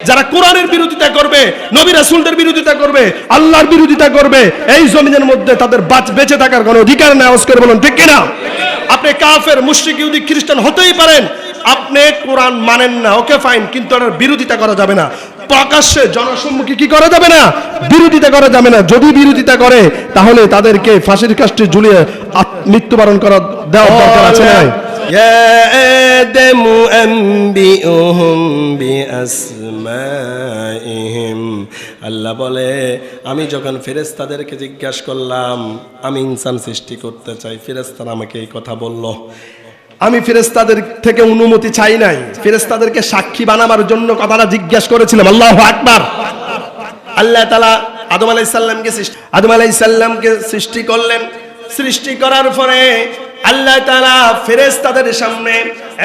যারা কোরআনের বিরোধিতা করবে, নবী রাসূলদের বিরোধিতা করবে, আল্লাহর বিরোধিতা করবে, এই জমিনের মধ্যে তাদের বেঁচে থাকার কোনো অধিকার নেই। আওয়াজ করে বলুন ঠিক কিনা? আপনি কাফের, মুশরিক, ইহুদি, খ্রিস্টান হতেই পারেন, আপনি কোরআন মানেন না, ওকে ফাইন, কিন্তু এর বিরোধিতা করা যাবে না। প্রকাশ্যে জনসম্মুখে কি করা যাবে না? বিরোধিতা করা যাবে না। যদি বিরোধিতা করে তাহলে তাদেরকে ফাঁসির কাস্টে ঝুলিয়ে মৃত্যুবরণ করা দেওয়ার দরকার আছে না? يا آدم أنبئهم بأسمائهم আল্লাহ বলে, আমি যখন ফেরেশতাদেরকে জিজ্ঞাসা করলাম আমি ইনসান সৃষ্টি করতে চাই, ফেরেশতারা আমাকে এই কথা বলল। আমি ফেরেশতাদের থেকে অনুমতি চাই নাই, ফেরেশতাদেরকে সাক্ষী বানাবার জন্য কথাটা জিজ্ঞাসা করেছিলাম। আল্লাহু আকবার। আল্লাহ তাআলা আদম আলাইহিস সালামকে সৃষ্টি করলেন। সৃষ্টি করার পরে আল্লাহ তাআলা ফেরেশতাদের সামনে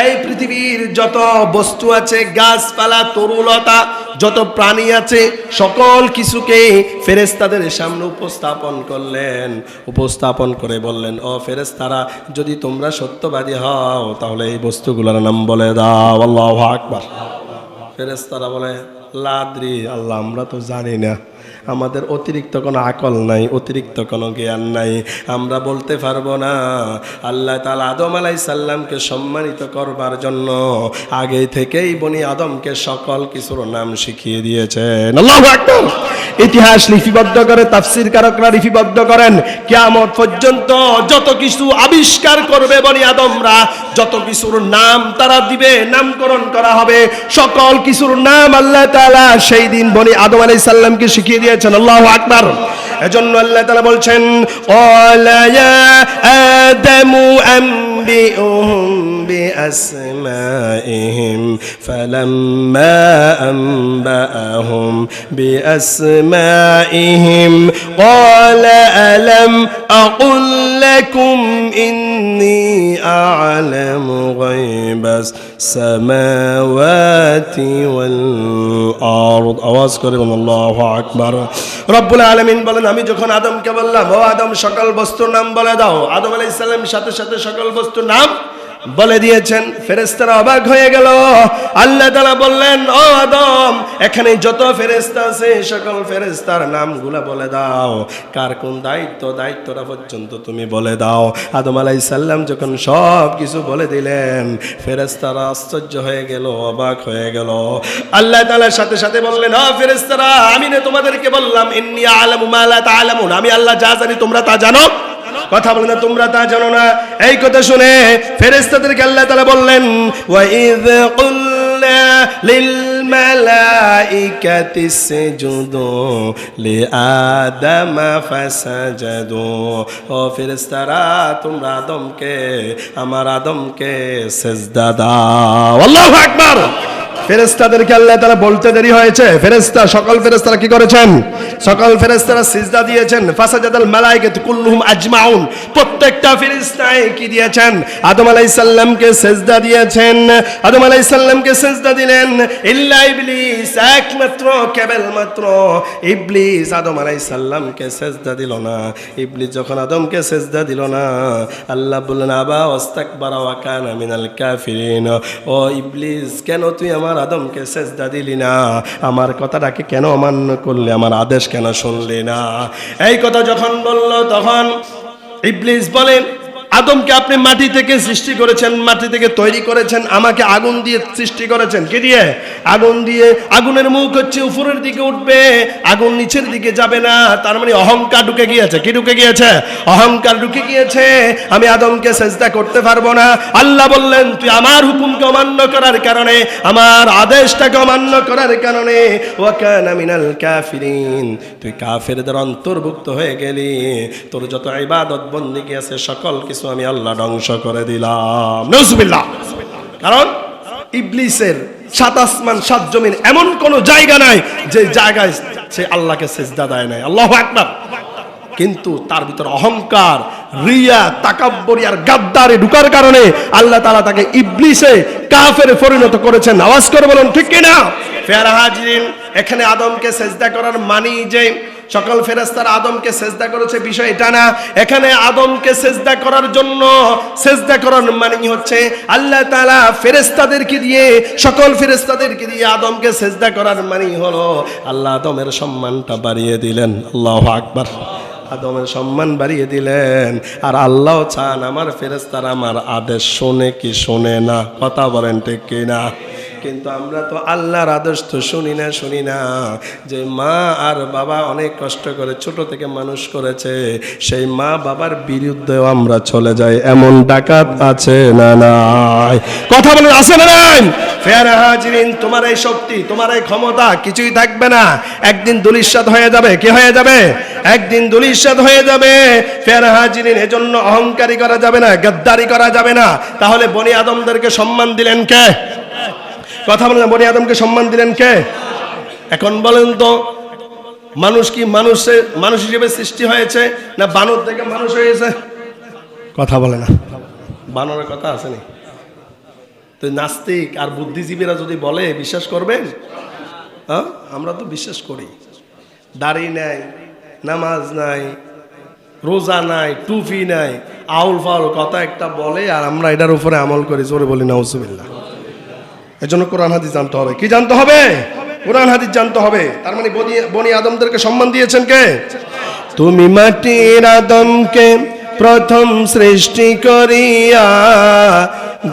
এই পৃথিবীর যত বস্তু আছে, গাছপালা, তরুলতা, যত প্রাণী আছে, সকল কিছুকে ফেরেশতাদের সামনে উপস্থাপন করলেন। উপস্থাপন করে বললেন, ও ফেরেশতারা, যদি তোমরা সত্যবাদী হও তাহলে এই বস্তুগুলোর নাম বলে দাও। আল্লাহু আকবার। ফেরেশতারা বলে, লা আদরি, আল্লাহ আমরা তো জানি না, আমাদের অতিরিক্ত কোনো আকল নাই, অতিরিক্ত কোনো জ্ঞান নাই, আমরা বলতে পারবো না। আল্লাহ তাআলা আদম আলাইহিস সালামকে সম্মানিত করবার জন্য আগে থেকেই বনি আদমকে সকল কিছুর নাম শিখিয়ে দিয়েছেন। আল্লাহু আকবার। ইতিহাস লিপিবদ্ধ করে তাফসীর কারকরা লিপিবদ্ধ করেন, কিয়ামত পর্যন্ত যত কিছু আবিষ্কার করবে বনি আদমরা, যত কিছুর নাম তারা দিবে, নামকরণ করা হবে, সকল কিছুর নাম আল্লাহ তাআলা সেই দিন বনি আদম আলাইহিস সালামকে শিখিয়ে দিয়েছেন। আল্লাহু আকবার। এজন্য আল্লাহ তাআলা বলছেন, ক্বালা ইয়া আদামু আনবিউহুম বিআসমাইহিম ফালাম্মা আনবাআহুম বিআসমাইহিম ক্বালা আলাম আকুল লাকুম ইন্নী আ'লামু গায়বাস সামাওয়াতি ওয়াল আরদ। আওয়াজ করে বলুন আল্লাহু আকবার। রব্বুল আলামিন বলেন, আমি যখন আদমকে বললাম, ও আদম সকল বস্তুর নাম বলে দাও, আদম আলাইহিস সালাম সাথে সাথে সকল বস্তুর নাম বলে দিয়েছেন। ফেরেশতারা অবাক হয়ে গেল। আল্লাহ তাআলা বললেন, ও আদম, এখানে যত ফেরেশতা আছে সকল ফেরেশতার নামগুলো বলে দাও, কার কোন দায়িত্বটা পর্যন্ত তুমি বলে দাও। আদম আলাইহিস সালাম যখন সব কিছু বলে দিলেন, ফেরেশতারা আশ্চর্য হয়ে গেল, অবাক হয়ে গেল। আল্লাহ তাআলার সাথে সাথে বললেন, ও ফেরেশতারা, আমি না তোমাদেরকে বললাম ইন্নী আ'লামু মা লা তা'লামুন, আমি আল্লাহ যা জানি তোমরা তা জানো। কথা বলে না, তোমরা তা জানো না। এই কথা শুনে ফেরেশতাদেরকে আল্লাহ তাআলা বললেন, ওয়া ইয কুলনা লিল মালাইকাতি ইসজুদু লিআদামা ফাসাজাদু। ও ফেরেশতারা, তোমরা আমার আদমকে সিজদা দাও। আল্লাহু আকবার। ফেরেশতাদেরকে আল্লাহ তাআলা বলতে দেরি হয়েছে। সকল ফেরেশতারা কি করেছেন? সকল ফেরেশতারা সিজদা দিয়েছেন। ফাসাজাদাল মালায়েকাতু কুল্লুহুম আজমাউন, প্রত্যেকটা ফেরেশতাই কি দিয়েছেন? আদম আলাইহিস সালামকে সিজদা দিয়েছেন। আদম আলাইহিস সালামকে সিজদা দিলেন, ইল্লা ইবলিস, একমাত্র কেবলমাত্র ইবলিস আদম আলাইহিস সালামকে সিজদা দিল না। ইবলিস যখন আদমকে সিজদা দিল না, আল্লাহ বললেন, আবা ওয়াস্তাকবারা ওয়া কানা মিনাল কাফিরিন। ও ইবলিস, কেন তুই আমার আদমকে সিজদা দিলি না? আমার কথাটাকে কেন অমান্য করলি? আমার আদেশ কেন শুনলি না? এই কথা যখন বলল, তখন ইবলিস বলেন, আদমকে আপনি মাটি থেকে সৃষ্টি করেছেন, মাটি থেকে তৈরি করেছেন, আমাকে আগুন দিয়ে সৃষ্টি করেছেন। কি দিয়ে? আগুন দিয়ে। আগুনের মুখ হচ্ছে উপরের দিকে উঠবে, আগুন নিচের দিকে যাবে না। তার মানে অহংকার ঢুকে গিয়েছে। কি ঢুকে গিয়েছে? অহংকার ঢুকে গিয়েছে। আমি আদমকে সিজদা করতে পারবো না। আল্লাহ বললেন, তুই আমার হুকুমকে অমান্য করার কারণে, আমার আদেশটাকে অমান্য করার কারণে ওয়া কানা মিনাল কাফিরিন, তুই কাফেরদের অন্তর্ভুক্ত হয়ে গেলি। তোর যত ইবাদত বন্দেগী আছে সকল কিছু আমি আল্লাহ ধ্বংস করে দিলাম। নাউজুবিল্লাহ। কারণ ইবলিসের সাত আসমান সাত জমিন এমন কোন জায়গা নাই যে জায়গায় সে আল্লাহকে সিজদা দেয় নাই। আল্লাহু আকবার। কিন্তু তার ভিতর অহংকার, রিয়া, তাকাব্বুরি আর গাদ্দারি ঢুকার কারণে আল্লাহ তাআলা তাকে ইবলিসে কাফেরে পরিণত করেছেন। আওয়াজ করে বলুন ঠিক কিনা? ফেরা হাজিরিন, এখানে আদমকে সিজদা করার মানি যে সকল ফেরেশতারা আদমকে সেজদা করেছে, বিষয় এটা না। এখানে আদমকে সেজদা করার জন্য, সেজদা করার মানে হচ্ছে আল্লাহ তাআলা ফেরেশতাদেরকে দিয়ে, সকল ফেরেশতাদেরকে দিয়ে আদমকে সেজদা করার মানে হলো আল্লাহ আদমের সম্মানটা বাড়িয়ে দিলেন। আল্লাহু আকবার। আদমের সম্মান বাড়িয়ে দিলেন। আর আল্লাহ চান আমার ফেরেশতারা আমার আদেশ শোনে কি শোনে না, কথা বলেন ঠিক কি না? কিন্তু আমরা তো আল্লাহর আদেশ তো শুনি না। যে মা আর বাবা অনেক কষ্ট করে ছোট থেকে মানুষ করেছে, সেই মা বাবার বিরুদ্ধেও আমরা চলে যাই। এমন ডাকাত আছে না নাই? কথা বলেন আছে না নাই? ফের হাজিরিন, তোমার এই শক্তি, তোমার এই ক্ষমতা কিছুই থাকবে না, একদিন ধূলিসাৎ হয়ে যাবে। কি হয়ে যাবে? একদিন ধূলিসাৎ হয়ে যাবে। ফের হাজিরিন, এজন্য অহংকারী করা যাবে না, গাদ্দারি করা যাবে না। তাহলে বনি আদমদেরকে সম্মান দিলেন কে? কথা বলেন, বনি আদমকে সম্মান দিলেন কে? এখন বলেন তো, মানুষ কি মানুষ হিসেবে সৃষ্টি হয়েছে না বানর থেকে মানুষ হয়েছে? কথা বলে না, বানরের কথা আসেনি তো। নাস্তিক আর বুদ্ধিজীবীরা যদি বলে বিশ্বাস করবেন? হ্যাঁ, আমরা তো বিশ্বাস করি। দাড়ি নাই, নামাজ নাই, রোজা নাই, টুপি নাই, আউল ফাউল কথা একটা বলে আর আমরা এটার উপরে আমল করি। জোরে বলি নাউজুবিল্লাহ। এজন্য কোরআন হাদিস জানতে হবে। কি জানতে হবে? কোরআন হাদিস জানতে হবে। তার মানে বনি আদমদেরকে সম্মান দিয়েছেন কে? তুমি মাটির আদমকে প্রথম সৃষ্টি করিয়া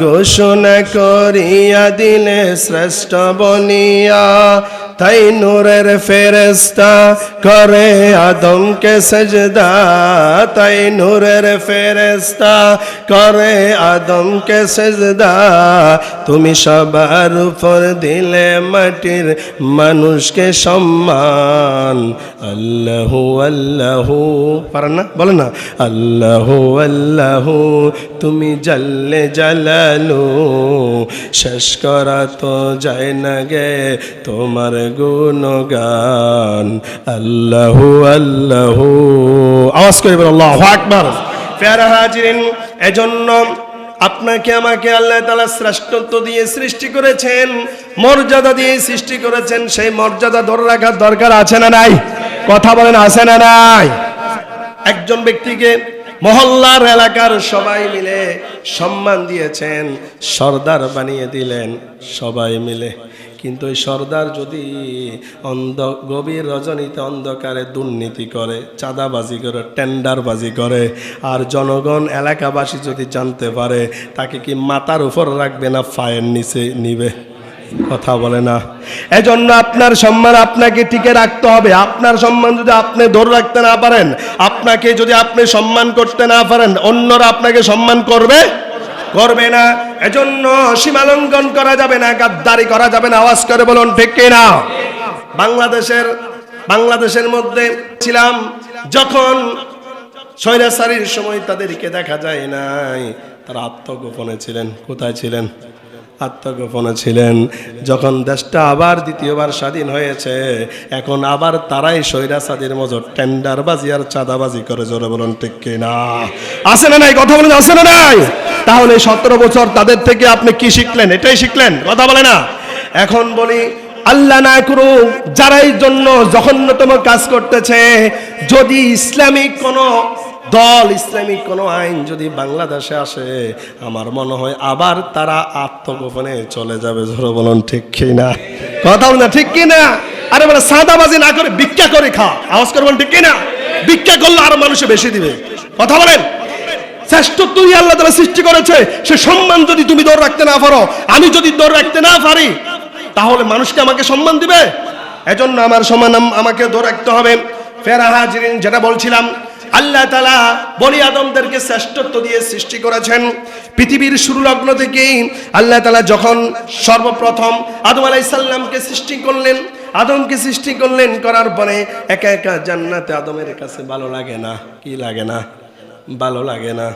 ঘোষণা করিয়া দিলে শ্রেষ্ঠ বনিয়া, তাই নূরের ফেরেশতা করে আদমকে সেজদা, তাই নূরের ফেরেশতা করে আদমকে সেজদা। তুমি সবার উপর দিলে মাটির মানুষকে সম্মান। আল্লাহু আল্লাহু, পারেন না? বলেন না, আল্লাহু আল্লাহু তুমি জাল্লে জালালু, শেষ করা তো যায় না গে তোমার গুণগান। আল্লাহু আল্লাহু, আওয়াজ করে বলেন আল্লাহু আকবার। প্যারা হাজিরিন, এজন্য আপনাকে আমাকে আল্লাহ তাআলা শ্রেষ্ঠত্ব দিয়ে সৃষ্টি করেছেন, মর্যাদা দিয়ে সৃষ্টি করেছেন। সেই মর্যাদা ধরে রাখার দরকার আছে না নাই? কথা বলেন আছে না নাই? একজন ব্যক্তিকে মহল্লার এলাকার সবাই মিলে সম্মান দিয়েছেন, সর্দার বানিয়ে দিলেন সবাই মিলে। কিন্তু এই সর্দার যদি গভীর রজনীতে অন্ধকারে দুর্নীতি করে, চাঁদাবাজি করে, টেন্ডারবাজি করে, আর জনগণ এলাকাবাসী যদি জানতে পারে, তাকে কি মাথার উপর রাখবে না পায়ের নিচে নিবে? কথা বলে না। এজন্য আপনার সম্মান আপনাকে টিকে রাখতে হবে। আপনার সম্মান যদি আপনি ধরে রাখতে না পারেন, আপনাকে যদি আপনি সম্মান করতে না পারেন, অন্যরা আপনাকে সম্মান করবে না। এজন্য সীমালঙ্ঘন করা যাবে না, গাদ্দারি করা যাবে না। আওয়াজ করে বলুন ঠিক কি না? বাংলাদেশের মধ্যে ছিলাম যখন স্বৈরাচারীর সময় তাদেরকে দেখা যায় নাই, তারা আত্মগোপনে ছিলেন। কোথায় ছিলেন? আত্মগোপনে ছিলেন। যখন দেশটা আবার দ্বিতীয়বার স্বাধীন হয়েছে, এখন আবার তারাই স্বৈরাচারীর মতো টেন্ডারবাজি আর চাঁদাবাজি করে। জোরে বলুন ঠিক কি না? আছে না নাই? কথা বলেন আছে না নাই? তাহলে 17 বছর তাদের থেকে আপনি কি শিখলেন? এটাই শিখলেন? কথা বলে না। এখন বলি, আল্লাহ না করুক, যারা এই জন্য জঘন্যতম কাজ করতেছে, যদি ইসলামিক কোনো দল, ইসলামিক কোনো আইন যদি বাংলাদেশে আসে, আমার মনে হয় আবার তারা আত্মগোপনে চলে যাবে। জোরে বলুন ঠিক কি না? কথা বলেন ঠিক কি না? আরে বলে সাদাবাজি না করে ভিক্ষা করে খা। আওয়াজ করবেন ঠিক কি না? ভিক্ষা করলে আরো মানুষে বেশি দিবে। কথা বলেন। শ্রেষ্ঠত্বই আল্লাহ তাআলা সৃষ্টি করেছে, সে সম্মান যদি তুমি ধরে রাখতে না পারো, আমি যদি ধরে রাখতে না পারি, তাহলে মানুষকে আমাকে সম্মান দিবে? এজন্য আমার সম্মান আমাকে ধরে রাখতে হবে। ফেরা হাজিরিন, যেটা বলছিলাম, আল্লাহ তাআলা বনি আদমদেরকে শ্রেষ্ঠত্ব দিয়ে সৃষ্টি করেছেন। পৃথিবীর শুরু লগ্ন থেকেই আল্লাহ তাআলা যখন সর্বপ্রথম আদম আলাইহিস সালামকে সৃষ্টি করলেন, আদমকে সৃষ্টি করলেন, করার পরে একা একা জান্নাতে আদমের কাছে ভালো লাগে না। কি লাগে না? ভালো লাগে না।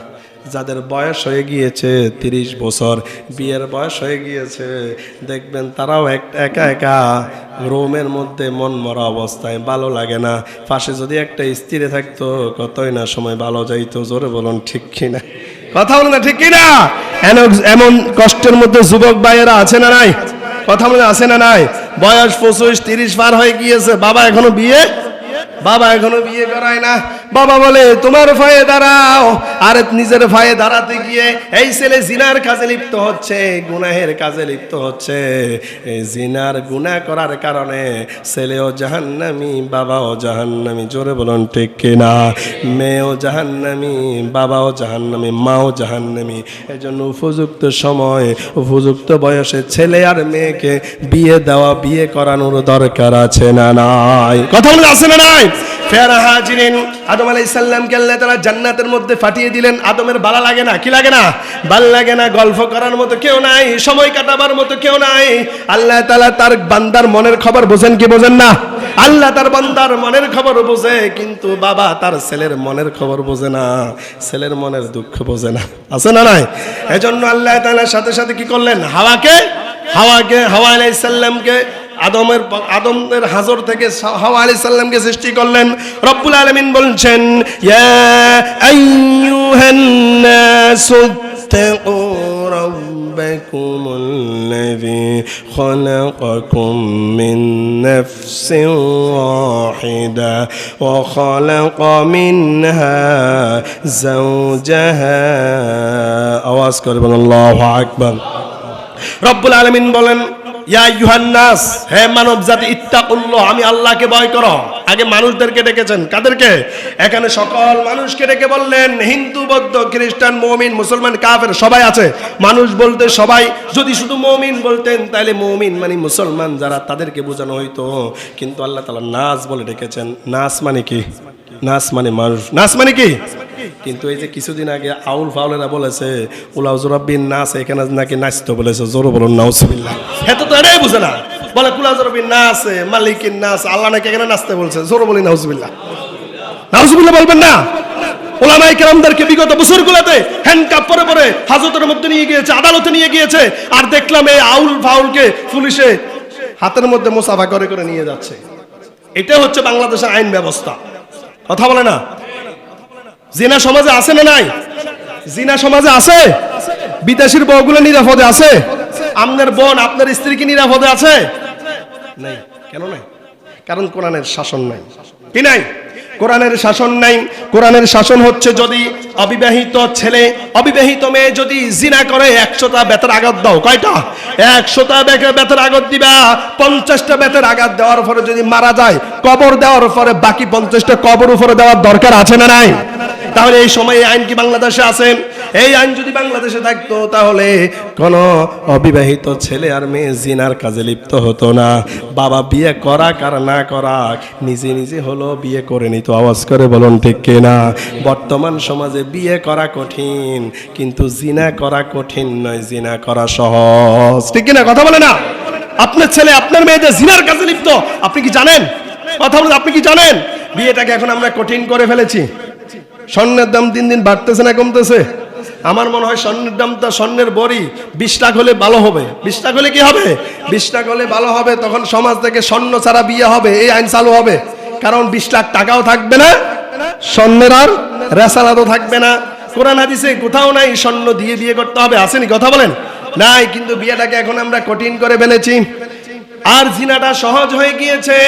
যাদের বয়স হয়ে গিয়েছে 30 বছর, বিয়ের বয়স হয়ে গিয়েছে, দেখবেন তারাও একা একা রুমের মধ্যে মন মরা অবস্থায়, ভালো লাগে না। পাশে যদি একটা স্ত্রী থাকতো, কতই না সময় ভালো যাইতো। জোরে বলুন ঠিক কিনা? কথা বলুন না ঠিক কিনা? এমন কষ্টের মধ্যে যুবক ভাইয়েরা আছে না নাই? কথা বলে আছে না নাই? বয়স 25-30 পার হয়ে গিয়েছে, বাবা এখনো বিয়ে বাবা এখনো বিয়ে করায় না। বাবা বলে তোমার ভয়ে দাঁড়াও। আর নিজের ভয়ে দাঁড়াতে গিয়ে এই ছেলে জিনার কাজে লিপ্ত হচ্ছে, গুনাহের কাজে লিপ্ত হচ্ছে। এই জিনার গুনাহ করার কারণে ছেলেও জাহান্নামী, বাবাও জাহান্নামী। জোরে বলুন ঠিক কিনা? মেয়েও জাহান্নামী, বাবাও জাহান্নামী, মাও জাহান্নামী। এজন্য উপযুক্ত সময়, উপযুক্ত বয়সে ছেলে আর মেয়েকে বিয়ে দেওয়া, বিয়ে করানোর দরকার আছে না নাই? কথা বলে আছে না নাই? ফেরা হাজিরিন, আদম আলাইহিস সালামকে আল্লাহ তাআলা জান্নাতের মধ্যে পাঠিয়ে দিলেন। আদমের ভালো লাগে না? কি লাগে না? ভালো লাগে না। গল্প করার মতো কেউ নাই, সময় কাটাবার মতো কেউ নাই। আল্লাহ তাআলা তার বান্দার মনের খবর বোঝেন কি বোঝেন না? আল্লাহ তার বান্দার মনের খবর বোঝে, কিন্তু বাবা তার ছেলের মনের খবর বোঝে না, ছেলের মনের দুঃখ বোঝে না। আছে না নাই? এজন্য আল্লাহ তাআলার সাথে সাথে কি করলেন? হাওয়া আলাইহিস সালামকে আদমের হাজর থেকে হাওয়া আলাইহিস সালামকে সৃষ্টি করলেন। রব্বুল আলামিন বলছেন, ইয়া আইয়ুহান নাসু ইত্তাকু রাব্বাকুমুল্লাযী খালাকাকুম মিন নাফসিন ওয়াহিদা ওয়া খালাকা মিনহা যাওজাহা। আওয়াজ করে বলুন আল্লাহু আকবার। রব্বুল আলামিন বলেন, ইয়া আইয়ুহান নাস, হে মানব জাতি, ইত্তাকুল্লাহ, আমি আল্লাহকে ভয় করো। আগে মানুষদেরকে ডেকেছেন, কাদেরকে? এখানে সকল মানুষকে ডেকে বললেন, হিন্দু, বৌদ্ধ, খ্রিস্টান, মুমিন, মুসলমান, কাফের সবাই আছে। মানুষ বলতে সবাই। যদি শুধু মুমিন বলতেন তাহলে মুমিন মানে মুসলমান যারা, তাদেরকে বোঝানো হইতো। কিন্তু আল্লাহ তাআলা নাস বলে ডেকেছেন। নাস মানে কি? নাস মানে মানুষ। নাস মানে কি? কিন্তু এই যে কিছুদিন আগে আউল ফাউলেরা বলেছে কুলাউজুরাব্বিন নাস, এখানে নাকি নাচতে বলেছে। জোরে বলুন নাউজুবিল্লাহ। হেতো তো এটাই বুঝে না। বলে কুলাউজুরাব্বিন নাস, মালিকিন নাস, আল্লাহ নাকি এখানে নাচতে বলছে। জোরে বলি নাউজুবিল্লাহ। নাউজুবিল্লাহ বলবেন না? ওলামায়ে কেরামদেরকে বিগত বছরগুলোতে হ্যান্ডকাপ পরে পরে হাজতের মধ্যে নিয়ে গিয়েছে, আদালতে নিয়ে গিয়েছে। আর দেখলাম এই আউল ফাউলকে পুলিশে হাতের মধ্যে মুসাফা করে করে নিয়ে যাচ্ছে। এটা হচ্ছে বাংলাদেশের আইন ব্যবস্থা। কথা বলে না? জিনা সমাজে আছে না নাই? জিনা সমাজে আছে? বিদেশির বউগুলো নিরাপদে আছে? আপনার বোন, আপনার স্ত্রী কি নিরাপদে আছে? নাই। কেন নাই? কারণ কোরআনের শাসন নাই। কি নাই? কোরআনের শাসন নাই। কোরআনের শাসন হচ্ছে, যদি অবিবাহিত ছেলে, অবিবাহিত মেয়ে যদি জিনা করে 100টা বেতের আঘাত দাও। কয়টা? 100টা বেতের আঘাত দিবা। 50টা বেতের আঘাত দেওয়ার পরে যদি মারা যায়, কবর দেওয়ার পরে বাকি 50টা কবর উপরে দেওয়ার দরকার আছে না নাই? তাহলে এই সময় এই আইন কি বাংলাদেশে আছে? এই আইন যদি বাংলাদেশে থাকতো তাহলে কোন অবিবাহিত ছেলে আর মেয়ে জিনার কাজে লিপ্ত হতো না। বাবা বিয়ে করাক আর না করাক, নিজে নিজে হলো বিয়ে করে নিত। আওয়াজ করে বলুন ঠিক কিনা? বর্তমান সমাজে বিয়ে করা কঠিন, কিন্তু জিনা করা কঠিন নয়, জিনা করা সহজ। ঠিক কিনা? কথা বলে না? আপনার ছেলে, আপনার মেয়েদের জিনার কাজে লিপ্ত, আপনি কি জানেন? কথা বলেন, আপনি কি জানেন? বিয়েটাকে এখন আমরা কঠিন করে ফেলেছি। স্বর্ণের দাম দিন দিন বাড়তেছে না কমতেছে? আমার মনে হয় স্বর্ণের দামটা, স্বর্ণের বড়ি 20 লাখ হলে ভালো হবে। 20 লাখ হলে কি হবে? 20 লাখ হলে ভালো হবে। তখন সমাজ থেকে স্বর্ণ ছাড়া বিয়ে হবে, এই আইন চালু হবে। কারণ 20 লাখ টাকাও থাকবে না, স্বর্ণের আর রেসালাতও থাকবে না। কোরআন হাদিসে কোথাও নাই স্বর্ণ দিয়ে বিয়ে করতে হবে। আসেনি? কথা বলেন নাই। কিন্তু বিয়েটাকে এখন আমরা কঠিন করে ফেলেছি, আর জিনাটা সহজ হয়ে গিয়েছে।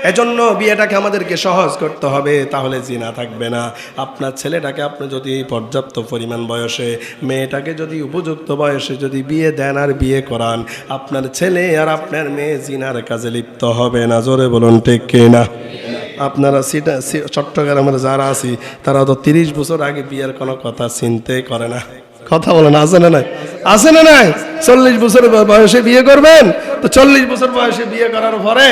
এজন্য বিয়েটাকে আমাদেরকে সহজ করতে হবে, তাহলে জিনা থাকবে না। আপনার ছেলেটাকে আপনি যদি পর্যাপ্ত পরিমাণ বয়সে, মেয়েটাকে যদি উপযুক্ত বয়সে যদি বিয়ে দেন আর বিয়ে করান, আপনার ছেলে আর আপনার মেয়ে জিনার কাজে লিপ্ত হবে না। জোরে বলুন ঠিক কিনা? আপনারা চট্টগ্রামের যারা আছি তারা তো 30 বছর আগে বিয়ের কোনো কথা চিন্তা করে না। কথা বলেন, আছে না নাই? আছে না নাই? 40 বছর বয়সে বিয়ে করবেন, তো 40 বছর বয়সে বিয়ে করার পরে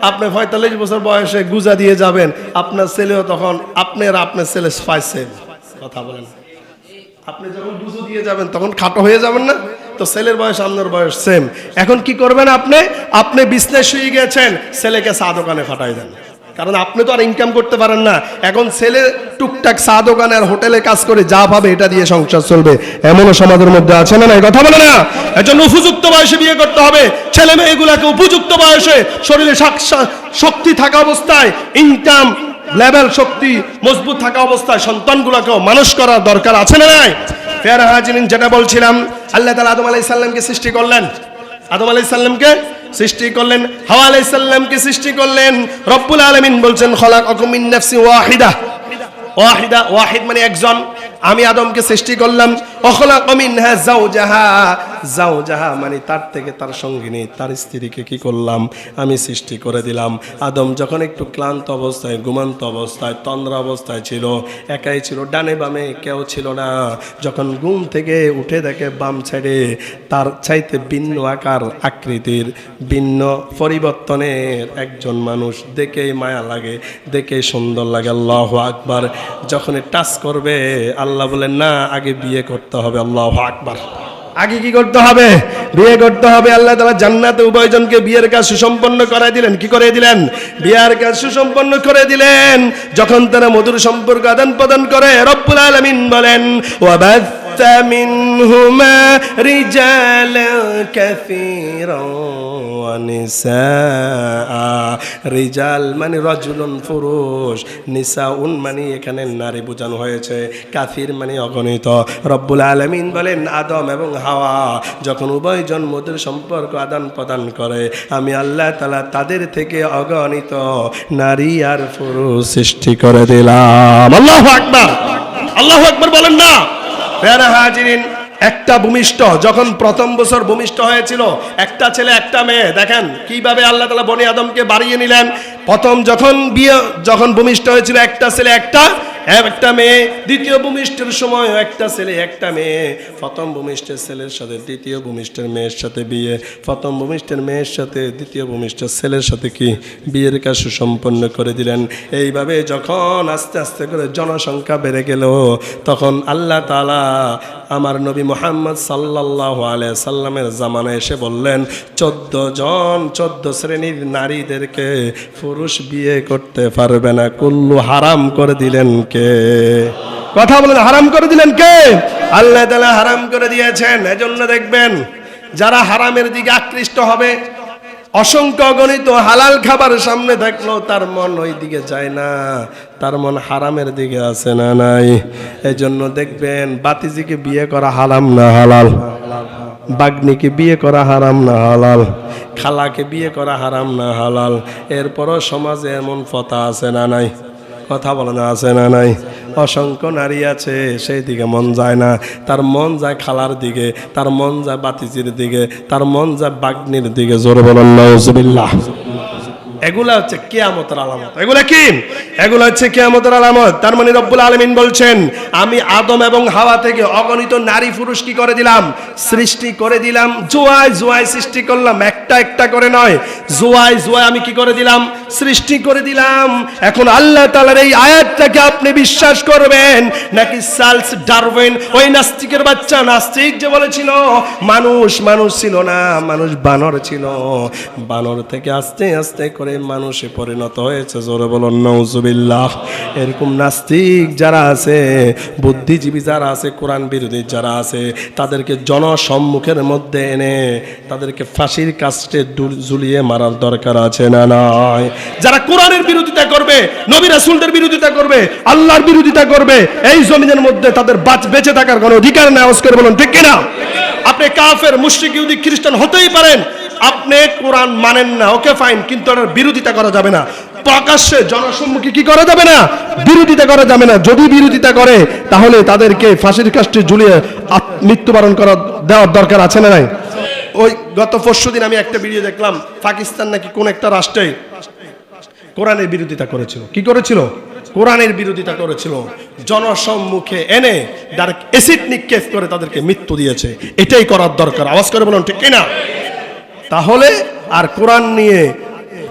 আপনি 45 বছর বয়সে গুজা দিয়ে যাবেন। আপনার ছেলেও তখন আপনার ছেলে পাইছে। কথা বলেন, আপনি যখন গুজু দিয়ে যাবেন তখন খাটো হয়ে যাবেন না? তো ছেলের বয়স আপনার বয়স সেম। এখন কি করবেন? আপনি বিজনেস শুয়ে গেছেন, ছেলেকে চা দোকানে ফাটাই দেন। কারণ আপনি তো আর ইনকাম করতে পারেন না। এখন ছেলে টুকটাক চা দোকানে আর হোটেলে কাজ করে যা পাবে এটা দিয়ে সংসার চলবে, এমনও সমাজের মধ্যে আছে না? নাই? কথা বলে না? এজন্য উপযুক্ত বয়সে বিয়ে করতে হবে। ছেলে মেয়েগুলাকে উপযুক্ত বয়সে, শরীরে শক্তি থাকা অবস্থায়, ইনকাম লেভেল শক্তি মজবুত থাকা অবস্থায় সন্তানগুলোকেও মানুষ করার দরকার আছে না নাই? ফের হাজিরিন, যেটা বলছিলাম, আল্লাহ তাআলা আদম আলাইহিস সালামকে সৃষ্টি করলেন। আদম আলাইহিস সালামকে সৃষ্টি করলেন, হাওয়া আলাইহিস সালামকে সৃষ্টি করলেন। রব্বুল আলামিন বলছেন খলাকাকুম মিন নাফসিন ওয়াহিদা, ওয়াহিদা ওয়াহিদ মানে একজন, আমি আদমকে সৃষ্টি করলাম। ওখলাকা মিনহা যাওজাহা, যাওজাহা মানে তার থেকে তার সঙ্গিনী তার স্ত্রীকে কি করলাম আমি সৃষ্টি করে দিলাম। আদম যখন একটু ক্লান্ত অবস্থায় ঘুমান্ত অবস্থায় তন্দ্রা অবস্থায় ছিল, একাই ছিল, ডানে বামে কেউ ছিল না। যখন ঘুম থেকে উঠে দেখে বাম সাইডে তার চাইতে ভিন্ন আকার আকৃতির ভিন্ন পরিবর্তনের একজন মানুষ, দেখেই মায়া লাগে, দেখেই সুন্দর লাগে। আল্লাহু আকবার। যখন টাচ করবে আল্লাহ বলেন না আগে বিয়ে করতে হবে। আল্লাহু আকবার। আগে কি করতে হবে? বিয়ে করতে হবে। আল্লাহ তাআলা জান্নাতে উভয়জনকে বিয়ের কাজ সুসম্পন্ন করাই দিলেন। কি করে দিলেন? বিয়ের কাজ সুসম্পন্ন করে দিলেন। যখন তারা মধুর সম্পর্ক আদান প্রদান করে, রব্বুল আলামিন বলেন ওয়াবাথা মিনহুমা রিজালান কাসীরা ওয়া নিসাআ। রিজাল মানে রাজুলুন পুরুষ, নিসাউন মানে এখানে নারী বোঝানো হয়েছে, কাসীর মানে অগণিত। রব্বুল আলামিন বলেন আদম এবং হাওয়া যখন উভয়জন মধুর সম্পর্ক আদান প্রদান করে, আমি আল্লাহ তাআলা তাদের থেকে অগণিত নারী আর পুরুষ সৃষ্টি করে দিলাম। আল্লাহু আকবার। আল্লাহু আকবার বলেন না। প্যারা হাজিরিন, একটা ভূমিষ্ঠ যখন প্রথম বছর ভূমিষ্ঠ হয়েছিল, একটা ছেলে একটা মেয়ে, দেখেন কিভাবে আল্লাহ তাআলা বনি আদমকে বাড়িয়ে নিলেন। প্রথম যখন ভূমিষ্ঠ হয়েছিল একটা ছেলে একটা মেয়ে, দ্বিতীয় ভূমিষ্ঠের সময় একটা ছেলে একটা মেয়ে। প্রথম ভূমিষ্ঠের ছেলের সাথে দ্বিতীয় ভূমিষ্ঠের মেয়ের সাথে বিয়ে, প্রথম ভূমিষ্ঠের মেয়ের সাথে দ্বিতীয় ভূমিষ্ঠের ছেলের সাথে কি বিয়ের কাজ সুসম্পন্ন করে দিলেন। এইভাবে যখন আস্তে আস্তে করে জনসংখ্যা বেড়ে গেল, তখন আল্লাহ তাআলা আমার নবী মুহাম্মদ সাল্লাল্লাহু আলাইহি সাল্লামের জামানায় এসে বললেন 14 শ্রেণীর নারীদেরকে পুরুষ বিয়ে করতে পারবে না। কুল্লু হারাম করে দিলেন কে? কথা বলেন, হারাম করে দিলেন কে? আল্লাহ তাআলা হারাম করে দিয়েছেন। এজন্য দেখবেন যারা হারামের দিকে আকৃষ্ট হবে, অসংখ্য অগণিত হালাল খাবার সামনে থাকলো তার মন ওই দিকে যায় না, তার মন হারামের দিকে আছে না নাই। এজন্য দেখবেন বাতিজিকে বিয়ে করা হারাম না হালাল, বাগ্নিকে বিয়ে করা হারাম না হালাল, খালাকে বিয়ে করা হারাম না হালাল। এরপরও সমাজে এমন প্রথা আছে না নাই? কথা বলে না, আছে না নাই? অসংখ্য নারী আছে সেই দিকে মন যায় না, তার মন যায় খালার দিকে, তার মন যায় বাতিজির দিকে, তার মন যায় বাগ্নির দিকে। জোরে বলেন নাউজুবিল্লাহ। এগুলা হচ্ছে কিয়ামতের আলামত। এগুলা কি? এগুলা হচ্ছে কিয়ামতের আলামত। তার মানে রব্বুল আলামিন বলছেন আমি আদম এবং হাওয়া থেকে অগণিত নারী পুরুষ কি করে দিলাম? সৃষ্টি করে দিলাম। জোয়ায় সৃষ্টি করলাম, একটা একটা করে নয়, জোয়ায় আমি কি করে দিলাম? সৃষ্টি করে দিলাম। এখন আল্লাহ তাআলার এই আয়াতটাকে আপনি বিশ্বাস করবেন নাকি চার্লস ডারউইন ওই নাস্তিকের বাচ্চা নাস্তিক যে বলেছিল মানুষ ছিল না, মানুষ বানর ছিল, বানর থেকে আস্তে আস্তে করে মানুষে পরিণত হয়েছে। জোরে বলুন নাউজুবিল্লাহ। এরকম নাস্তিক যারা আছে, বুদ্ধিজীবী যারা আছে, কোরআন বিরোধী যারা আছে, তাদেরকে জনসম্মুখের মধ্যে এনে তাদেরকে ফাঁসির কাস্টে ঝুলিয়ে মারার দরকার আছে না নাই? যারা কোরআনের বিরোধিতা করবে, নবী রাসূলদের বিরোধিতা করবে, আল্লাহর বিরোধিতা করবে, এই জমিনের মধ্যে তাদের বেঁচে থাকার কোনো অধিকার নেই। আওয়াজ করে বলুন ঠিক কিনা? আপনি কাফের, মুশরিক, ইহুদি, খ্রিস্টান হতেই পারেন, আপনি কোরআন মানেন না, ওকে ফাইন, কিন্তু এর বিরোধিতা করা যাবে না। প্রকাশ্যে জনসম্মুখে কি করা যাবে না? বিরোধিতা করা যাবে না। যদি বিরোধিতা করে তাহলে তাদেরকে ফাঁসির কাস্টে ঝুলিয়ে মৃত্যুবরণ দেওয়ার দরকার আছে না নাই? ওই গত পরশুদিন আমি একটা ভিডিও দেখলাম, পাকিস্তান নাকি কোন একটা রাষ্ট্রে কোরআনের বিরোধিতা করেছিল। কি করেছিল? কোরআনের বিরোধিতা করেছিল। জনসম্মুখে এনে ডাইরেক্ট অ্যাসিড নিক্ষেপ করে তাদেরকে মৃত্যু দিয়েছে। এটাই করার দরকার। আওয়াজ করে বলুন ঠিক কিনা? তাহলে আর কোরআন নিয়ে,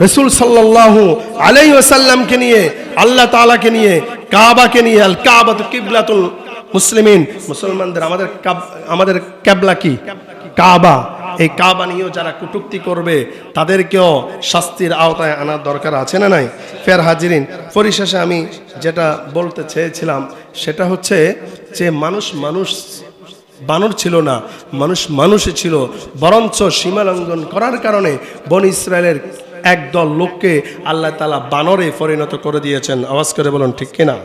রাসূল সাল্লাল্লাহু আলাইহি ওয়াসাল্লামকে নিয়ে, আল্লাহ তাআলাকে নিয়ে, কাবাকে নিয়ে, আল কাবাতু কিবলাতুল মুসলিমিন, মুসলমানদের আমাদের কিবলা কি? কাবা। এই কাবা নিয়েও যারা কটূক্তি করবে তাদেরকেও শাস্তির আওতায় আনার দরকার আছে না নাই? ফের হাজিরিন, পরিশেষে আমি যেটা বলতে চেয়েছিলাম সেটা হচ্ছে যে মানুষ বানর ছিল না, মানুষই ছিল। বরঞ্চ সীমা লঙ্ঘন করার কারণে বনি ইসরায়েলের একদল লোককে আল্লাহ তাআলা বানরে পরিণত করে দিয়েছেন। আওয়াজ করে বলুন ঠিক কিনা?